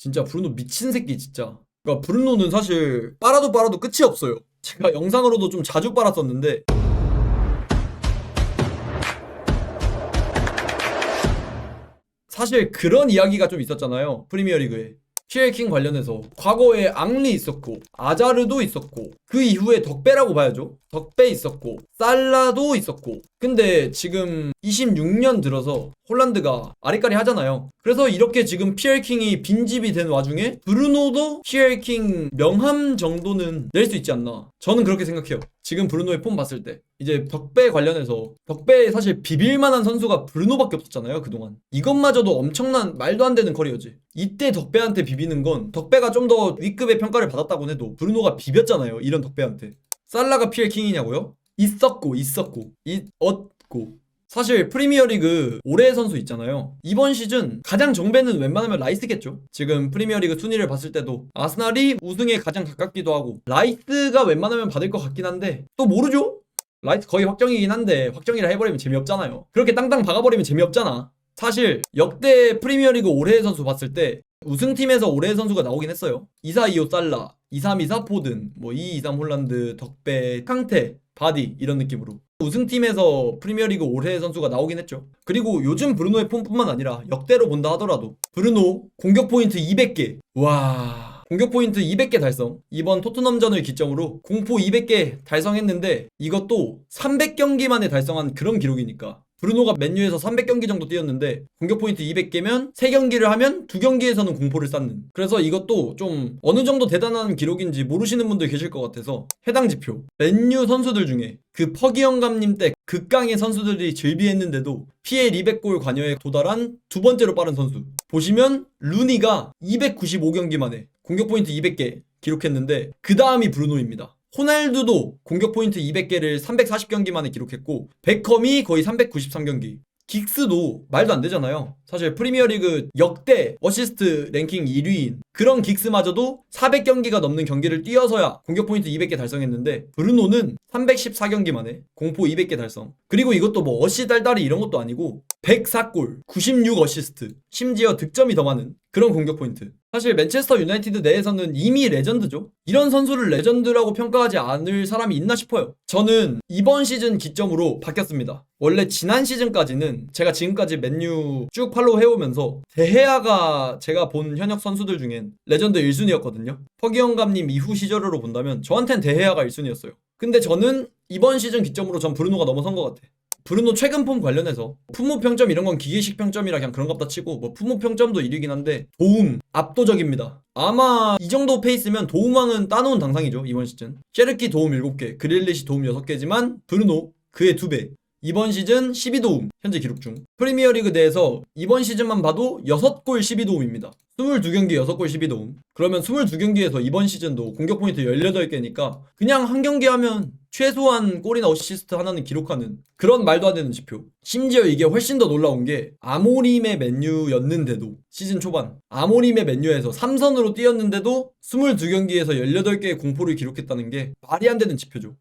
진짜 브루노 미친 새끼 진짜. 그러니까 브루노는 사실 빨아도 끝이 없어요. 제가 영상으로도 좀 자주 빨았었는데 사실 그런 이야기가 좀 있었잖아요. 프리미어리그에. 피엘킹 관련해서 과거에 앙리 있었고 아자르도 있었고 그 이후에 덕배라고 봐야죠. 덕배 있었고 살라도 있었고 근데 지금 26년 들어서 홀란드가 아리까리 하잖아요. 그래서 이렇게 지금 피엘킹이 빈집이 된 와중에 브루노도 피엘킹 명함 정도는 낼 수 있지 않나. 저는 그렇게 생각해요. 지금 브루노의 폼 봤을 때 이제 덕배 관련해서 덕배에 사실 비빌만한 선수가 브루노밖에 없었잖아요 그동안. 이것마저도 엄청난 말도 안 되는 커리어지. 이때 덕배한테 비비는 건 덕배가 좀 더 위급의 평가를 받았다고 해도 브루노가 비볐잖아요 이런 덕배한테. 살라가 피엘킹이냐고요? 있었고 사실 프리미어리그 올해의 선수 있잖아요. 이번 시즌 가장 정배는 웬만하면 라이스겠죠. 지금 프리미어리그 순위를 봤을 때도 아스날이 우승에 가장 가깝기도 하고 라이스가 웬만하면 받을 것 같긴 한데 또 모르죠? 라이스 거의 확정이긴 한데 확정이라 해버리면 재미없잖아요. 그렇게 땅땅 박아버리면 재미없잖아. 사실 역대 프리미어리그 올해의 선수 봤을 때 우승팀에서 올해의 선수가 나오긴 했어요. 2425 살라, 2324 포든, 뭐 2223 홀란드, 덕배, 캉테, 바디 이런 느낌으로 우승팀에서 프리미어리그 올해의 선수가 나오긴 했죠. 그리고 요즘 브루노의 폼뿐만 아니라 역대로 본다 하더라도 브루노 공격 포인트 200개. 와, 공격 포인트 200개 달성. 이번 토트넘전을 기점으로 공포 200개 달성했는데 이것도 300경기 만에 달성한 그런 기록이니까. 브루노가 맨유에서 300경기 정도 뛰었는데 공격 포인트 200개면 3경기를 하면 2경기에서는 공포를 쌓는. 그래서 이것도 좀 어느 정도 대단한 기록인지 모르시는 분들 계실 것 같아서 해당 지표. 맨유 선수들 중에 그 퍼기 영감님 때 극강의 선수들이 즐비했는데도 PL 200골 관여에 도달한 두 번째로 빠른 선수. 보시면 루니가 295경기 만에 공격 포인트 200개 기록했는데 그 다음이 브루노입니다. 호날두도 공격 포인트 200개를 340경기 만에 기록했고 베컴이 거의 393경기. 긱스도 말도 안 되잖아요. 사실 프리미어리그 역대 어시스트 랭킹 1위인 그런 긱스마저도 400경기가 넘는 경기를 뛰어서야 공격 포인트 200개 달성했는데 브루노는 314경기 만에 공포 200개 달성. 그리고 이것도 뭐 어시 딸딸이 이런 것도 아니고 104골, 96 어시스트, 심지어 득점이 더 많은 그런 공격 포인트. 사실 맨체스터 유나이티드 내에서는 이미 레전드죠. 이런 선수를 레전드라고 평가하지 않을 사람이 있나 싶어요. 저는 이번 시즌 기점으로 바뀌었습니다. 원래 지난 시즌까지는 제가 지금까지 맨유 쭉 팔로우 해오면서 데헤아가 제가 본 현역 선수들 중엔 레전드 1순위였거든요. 퍼기 영감님 이후 시절으로 본다면 저한텐 데헤아가 1순위였어요. 근데 저는 이번 시즌 기점으로 전 브루노가 넘어선 것 같아. 브루노 최근 폼 관련해서 품무 평점 이런 건 기계식 평점이라 그냥 그런 갑다 치고 뭐 품무 평점도 1위긴 한데 도움 압도적입니다. 아마 이 정도 페이스면 도움왕은 따놓은 당상이죠 이번 시즌. 셰르키 도움 7개, 그릴리시 도움 6개지만 브루노 그의 2배. 이번 시즌 12도움 현재 기록 중. 프리미어리그 내에서 이번 시즌만 봐도 6골 12도움입니다. 22경기 6골 12도움. 그러면 22경기에서 이번 시즌도 공격 포인트 18개니까 그냥 한 경기 하면 최소한 골이나 어시스트 하나는 기록하는 그런 말도 안 되는 지표. 심지어 이게 훨씬 더 놀라운 게 아모림의 맨유였는데도 시즌 초반 아모림의 맨유에서 3선으로 뛰었는데도 22경기에서 18개의 공포를 기록했다는 게 말이 안 되는 지표죠.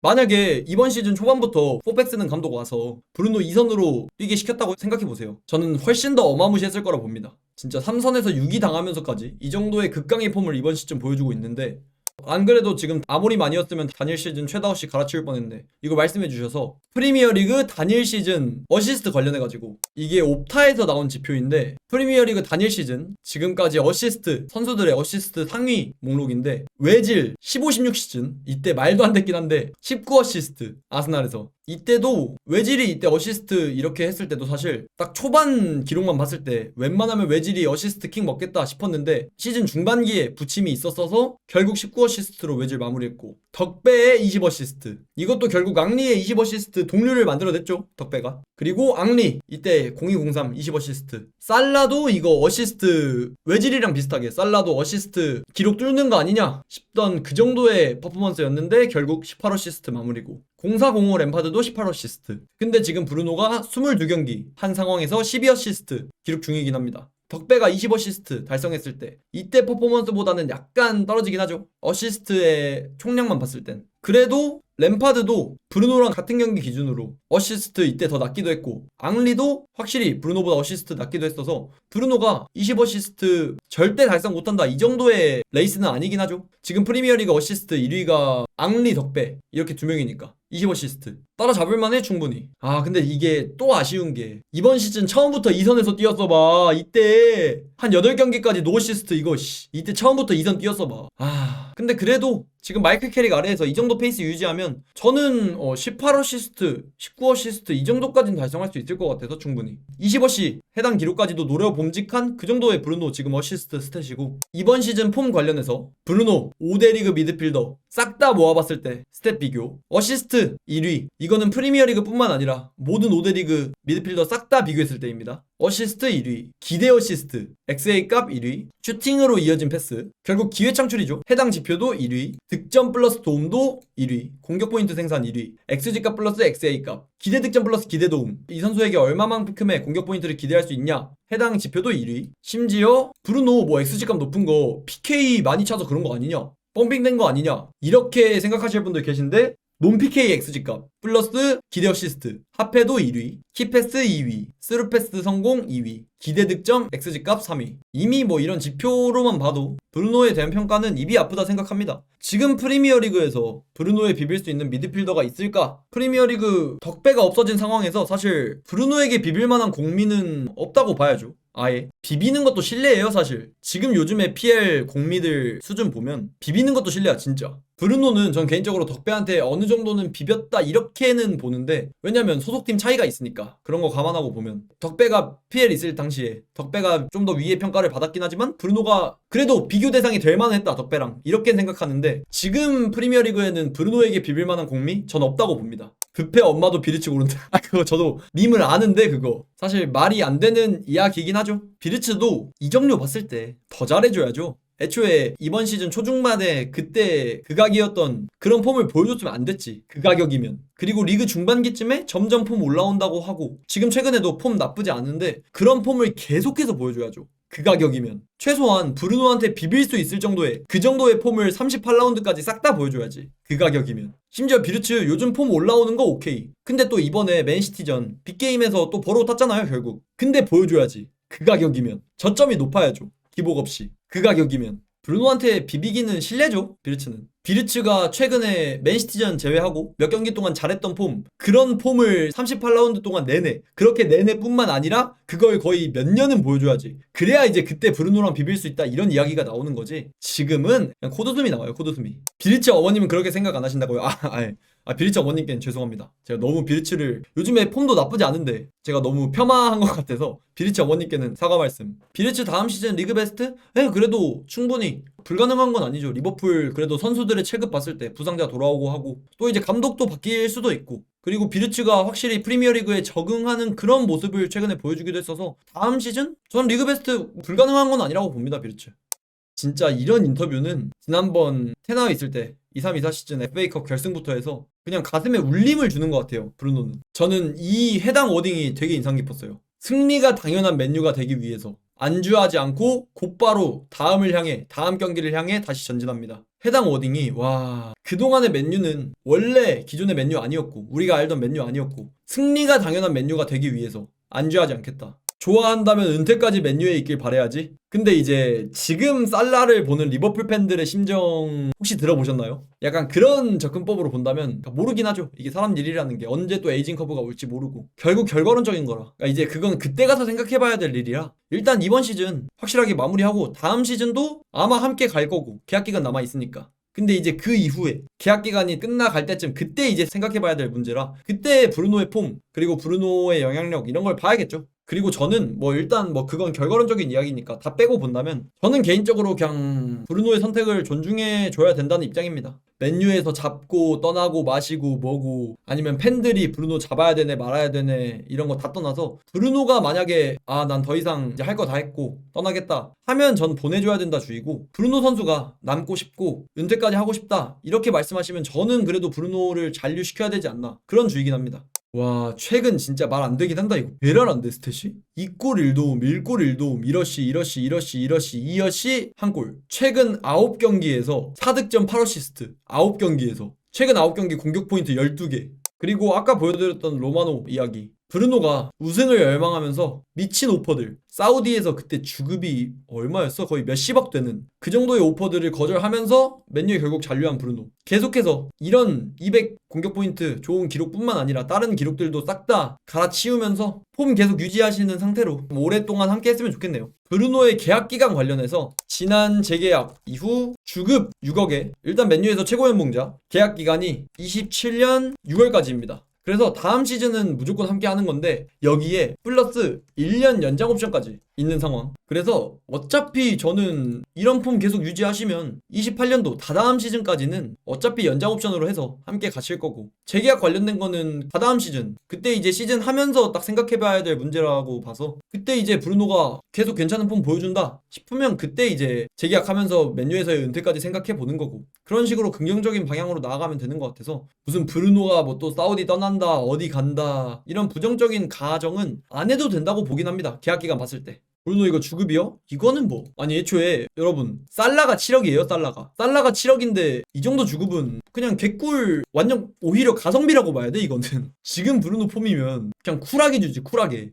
만약에 이번 시즌 초반부터 포펙스는 감독 와서 브루노 2선으로 뛰게 시켰다고 생각해보세요. 저는 훨씬 더 어마무시했을 거라 봅니다. 진짜 3선에서 6위 당하면서까지 이 정도의 극강의 폼을 이번 시즌 보여주고 있는데 안 그래도 지금 아모림 아니었으면 단일 시즌 최다우씨 갈아치울 뻔했네. 이거 말씀해 주셔서 프리미어리그 단일 시즌 어시스트 관련해가지고 이게 옵타에서 나온 지표인데 프리미어리그 단일 시즌 지금까지 어시스트 선수들의 어시스트 상위 목록인데 외질 15, 16 시즌 이때 말도 안 됐긴 한데 19 어시스트 아스날에서 이때도 외질이 이때 어시스트 이렇게 했을 때도 사실 딱 초반 기록만 봤을 때 웬만하면 외질이 어시스트 킹 먹겠다 싶었는데 시즌 중반기에 부침이 있었어서 결국 19 어시스트로 외질 마무리했고 덕배의 20 어시스트 이것도 결국 앙리의 20 어시스트 동률을 만들어냈죠 덕배가. 그리고 앙리 이때 0203 20 어시스트. 살라도 이거 어시스트 외질이랑 비슷하게 살라도 어시스트 기록 뚫는 거 아니냐 싶던 그 정도의 퍼포먼스였는데 결국 18 어시스트 마무리고 0405 램파드도 18 어시스트. 근데 지금 브루노가 22경기 한 상황에서 12 어시스트 기록 중이긴 합니다. 덕배가 20 어시스트 달성했을 때 이때 퍼포먼스보다는 약간 떨어지긴 하죠. 어시스트의 총량만 봤을 땐. 그래도 램파드도 브루노랑 같은 경기 기준으로 어시스트 이때 더 낮기도 했고 앙리도 확실히 브루노보다 어시스트 낮기도 했어서 브루노가 20어시스트 절대 달성 못한다 이 정도의 레이스는 아니긴 하죠. 지금 프리미어리그 어시스트 1위가 앙리 덕배 이렇게 두 명이니까 20어시스트 따라잡을 만해 충분히. 아 근데 이게 또 아쉬운 게 이번 시즌 처음부터 2선에서 뛰었어 봐. 이때 한 8경기까지 노어시스트 이거 이때 처음부터 2선 뛰었어 봐. 아 근데 그래도 지금 마이클 캐릭 아래에서 이 정도 페이스 유지하면 저는 18어시스트 19어시스트 이 정도까지는 달성할 수 있을 것 같아서 충분히 20어시 해당 기록까지도 노려봄직한 그 정도의 브루노 지금 어시스트 스탯이고 이번 시즌 폼 관련해서 브루노 5대 리그 미드필더 싹 다 모아봤을 때 스탯 비교 어시스트 1위 이거는 프리미어리그 뿐만 아니라 모든 5대 리그 미드필더 싹 다 비교했을 때입니다. 어시스트 1위 기대 어시스트 XA 값 1위 슈팅으로 이어진 패스 결국 기회 창출이죠. 해당 지표도 1위 득점 플러스 도움도 1위 공격 포인트 생산 1위 XG 값 플러스 XA 값 기대 득점 플러스 기대 도움 이 선수에게 얼마만큼의 공격 포인트를 기대할 수 있냐 해당 지표도 1위 심지어 브루노 뭐 XG 값 높은 거 PK 많이 차서 그런 거 아니냐 펌핑된 거 아니냐 이렇게 생각하실 분들 계신데 논 PK XG값 플러스 기대 어시스트 합해도 1위 키패스 2위 스루패스 성공 2위 기대 득점 XG값 3위 이미 뭐 이런 지표로만 봐도 브루노에 대한 평가는 입이 아프다 생각합니다. 지금 프리미어리그에서 브루노에 비빌 수 있는 미드필더가 있을까? 프리미어리그 덕배가 없어진 상황에서 사실 브루노에게 비빌 만한 공미는 없다고 봐야죠. 아예 비비는 것도 실례예요 사실. 지금 요즘에 PL 공미들 수준 보면 비비는 것도 실례야 진짜. 브루노는 전 개인적으로 덕배한테 어느 정도는 비볐다 이렇게는 보는데 왜냐면 소속팀 차이가 있으니까 그런 거 감안하고 보면 덕배가 PL 있을 당시에 덕배가 좀 더 위의 평가를 받았긴 하지만 브루노가 그래도 비교 대상이 될 만했다 덕배랑 이렇게 생각하는데 지금 프리미어리그에는 브루노에게 비빌 만한 공미 전 없다고 봅니다. 뷔페 엄마도 비르치 고른다. 그거 저도 밈을 아는데 그거 사실 말이 안 되는 이야기이긴 하죠. 비르츠도 이정료 봤을 때 더 잘해줘야죠. 애초에 이번 시즌 초중반에 그때 극악이었던 그런 폼을 보여줬으면 안 됐지. 그 가격이면. 그리고 리그 중반기쯤에 점점 폼 올라온다고 하고 지금 최근에도 폼 나쁘지 않은데 그런 폼을 계속해서 보여줘야죠. 그 가격이면. 최소한 브루노한테 비빌 수 있을 정도의 그 정도의 폼을 38라운드까지 싹 다 보여줘야지. 그 가격이면. 심지어 비르츠 요즘 폼 올라오는 거 오케이. 근데 또 이번에 맨시티전 빅게임에서 또 버로우 탔잖아요 결국. 근데 보여줘야지. 그 가격이면. 저점이 높아야죠. 기복 없이. 그 가격이면. 브루노한테 비비기는 실례죠 비르츠는. 비르츠가 최근에 맨시티전 제외하고 몇 경기 동안 잘했던 폼 그런 폼을 38라운드 동안 내내 그렇게 내내 뿐만 아니라 그걸 거의 몇 년은 보여줘야지. 그래야 이제 그때 브루노랑 비빌 수 있다 이런 이야기가 나오는 거지. 지금은 그냥 코드숨이 나와요 코드숨이. 비르츠 어머님은 그렇게 생각 안 하신다고요? 비르츠 어머님께는 죄송합니다. 제가 너무 비르츠를 요즘에 폼도 나쁘지 않은데 제가 너무 폄하한 것 같아서 비르츠 어머님께는 사과 말씀. 비르츠 다음 시즌 리그 베스트? 네 그래도 충분히 불가능한 건 아니죠. 리버풀 그래도 선수들의 체급 봤을 때 부상자 돌아오고 하고 또 이제 감독도 바뀔 수도 있고 그리고 비르츠가 확실히 프리미어리그에 적응하는 그런 모습을 최근에 보여주기도 했어서 다음 시즌? 전 리그 베스트 불가능한 건 아니라고 봅니다 비르츠. 진짜 이런 인터뷰는 지난번 테나에 있을 때 23-24 시즌 FA컵 결승부터 해서 그냥 가슴에 울림을 주는 것 같아요 브루노는. 저는 이 해당 워딩이 되게 인상 깊었어요. 승리가 당연한 맨유가 되기 위해서 안주하지 않고 곧바로 다음을 향해 다음 경기를 향해 다시 전진합니다. 해당 워딩이 와 그동안의 맨유는 원래 기존의 맨유 아니었고 우리가 알던 맨유 아니었고 승리가 당연한 맨유가 되기 위해서 안주하지 않겠다. 좋아한다면 은퇴까지 맨유에 있길 바라야지. 근데 이제 지금 살라를 보는 리버풀 팬들의 심정 혹시 들어보셨나요? 약간 그런 접근법으로 본다면 모르긴 하죠. 이게 사람 일이라는 게 언제 또 에이징 커브가 올지 모르고 결국 결과론적인 거라. 그러니까 이제 그건 그때 가서 생각해봐야 될 일이라 일단 이번 시즌 확실하게 마무리하고 다음 시즌도 아마 함께 갈 거고 계약 기간 남아 있으니까. 근데 이제 그 이후에 계약 기간이 끝나갈 때쯤 그때 이제 생각해봐야 될 문제라 그때 브루노의 폼 그리고 브루노의 영향력 이런 걸 봐야겠죠. 그리고 저는 뭐 일단 뭐 그건 결과론적인 이야기니까 다 빼고 본다면 저는 개인적으로 그냥 브루노의 선택을 존중해 줘야 된다는 입장입니다. 맨유에서 잡고 떠나고 마시고 뭐고 아니면 팬들이 브루노 잡아야 되네 말아야 되네 이런 거 다 떠나서 브루노가 만약에 난 더 이상 이제 할 거 다 했고 떠나겠다 하면 전 보내줘야 된다 주의고 브루노 선수가 남고 싶고 은퇴까지 하고 싶다 이렇게 말씀하시면 저는 그래도 브루노를 잔류시켜야 되지 않나 그런 주의긴 합니다. 와 최근 진짜 말 안 되긴 한다 이거. 베랄한데 스탯이? 2골 1도움 1골 1도움 1어시 1어시 1어시 1어시 2어시 1골. 최근 9경기에서 4득점 8어시스트 9경기에서 최근 9경기 공격 포인트 12개. 그리고 아까 보여드렸던 로마노 이야기. 브루노가 우승을 열망하면서 미친 오퍼들, 사우디에서 그때 주급이 얼마였어? 거의 몇십억 되는 그 정도의 오퍼들을 거절하면서 맨유에 결국 잔류한 브루노. 계속해서 이런 200 공격 포인트 좋은 기록뿐만 아니라 다른 기록들도 싹 다 갈아치우면서 폼 계속 유지하시는 상태로 오랫동안 함께 했으면 좋겠네요. 브루노의 계약 기간 관련해서 지난 재계약 이후 주급 6억에 일단 맨유에서 최고 연봉자, 계약 기간이 27년 6월까지입니다. 그래서 다음 시즌은 무조건 함께 하는 건데 여기에 플러스 1년 연장 옵션까지 있는 상황. 그래서 어차피 저는 이런 폼 계속 유지하시면 28년도 다다음 시즌까지는 어차피 연장 옵션으로 해서 함께 가실 거고, 재계약 관련된 거는 다다음 시즌, 그때 이제 시즌 하면서 딱 생각해봐야 될 문제라고 봐서, 그때 이제 브루노가 계속 괜찮은 폼 보여준다 싶으면 그때 이제 재계약하면서 맨유에서의 은퇴까지 생각해 보는 거고, 그런 식으로 긍정적인 방향으로 나아가면 되는 것 같아서 무슨 브루노가 뭐 또 사우디 떠난다 어디 간다 이런 부정적인 가정은 안 해도 된다고 보긴 합니다. 계약 기간 봤을 때. 브루노 이거 주급이요? 이거는 뭐, 아니 애초에 여러분 살라가 7억이에요. 살라가 7억인데 이 정도 주급은 그냥 개꿀, 완전 오히려 가성비라고 봐야 돼 이거는. 지금 브루노 폼이면 그냥 쿨하게 주지, 쿨하게.